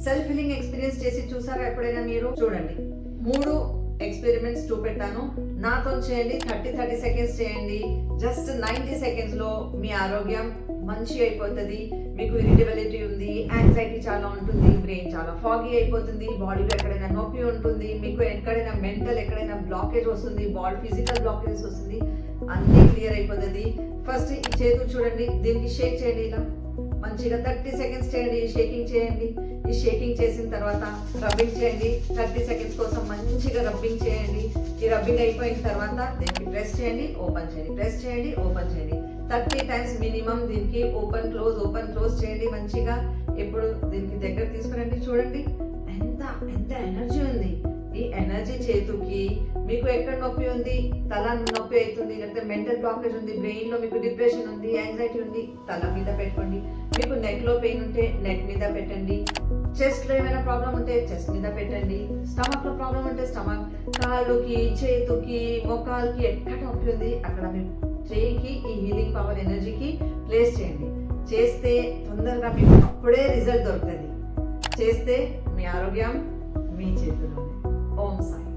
Self healing experience చేసి చూసారా ఎప్పుడైనా మీరు? చూడండి, 3 ఎక్స్పెరిమెంట్స్ చూపెట్టాను. నాతో చేయండి, 30 సెకండ్స్ చేయండి. జస్ట్ 90 సెకండ్స్ లో మీ ఆరోగ్యం మంచి అయిపోతుంది. మీకు ఇరిటబిలిటీ ఉంది, యాంగ్జైటీ చాలా ఉంటుంది, బ్రెయిన్ చాలా ఫాగీ అయిపోతుంది, బాడీలో ఎక్కడైనా నొప్పి ఉంటుంది, మీకు ఎక్కడైనా మెంటల్ ఎక్కడైనా బ్లాకేజ్ వస్తుంది, బాడీ ఫిజికల్ బ్లాకేజ్ వస్తుంది, అన్నీ క్లియర్ అయిపోతుంది. ఫస్ట్ ఈ చేతులు చూడండి, దీనికి షేక్ చేయండి. ఇలా మంచిగా 30 సెకండ్స్ చేయండి, షేకింగ్ చేయండి. ఈ షేకింగ్ చేసిన తర్వాత రబ్బింగ్ చేయండి. 30 సెకండ్స్ కోసం మంచిగా రబ్బింగ్ చేయండి. ఈ రబ్బింగ్ అయిపోయిన తర్వాత దీనికి ప్రెస్ చేయండి, ఓపెన్ చేయండి, ప్రెస్ చేయండి, ఓపెన్ చేయండి. 30 టైమ్స్ మినిమం దీనికి ఓపెన్ క్లోజ్ చేయండి మంచిగా. ఇప్పుడు దీనికి దగ్గర తీసుకురండి. చూడండి ఎంత ఎనర్జీ ఉంది. ఈ ఎనర్జీ చేతుకి మీకు ఎక్కడ నొప్పి ఉంది, తల నొప్పి అవుతుంది, లేకపోతే మెంటల్ బ్లాకేజ్ ఉంది, బ్రెయిన్ లో మీకు డిప్రెషన్ ఉంది, యాంగ్జైటీ ఉంది, తల మీద పెట్టుకోండి. మీకు నెక్ లో పెయిన్ ఉంటే నెక్ మీద పెట్టండి. చెస్ట్ లో ఏమైనా ప్రాబ్లం ఉంటే చెస్ట్ మీద పెట్టండి. స్టమక్ లో ప్రాబ్లం ఉంటే స్టమక్, కాళ్ళకి, చేతుకి, మొక్కలకి ఎక్కడ నొప్పి ఉంది అక్కడ మీ చేయికి ఈ హీలింగ్ పవర్ ఎనర్జీకి ప్లేస్ చేయండి. చేస్తే తొందరగా మీకు అప్పుడే రిజల్ట్ దొరుకుతుంది. చేస్తే మీ ఆరోగ్యం మీ చేతుల్లో. ఓం సాయి.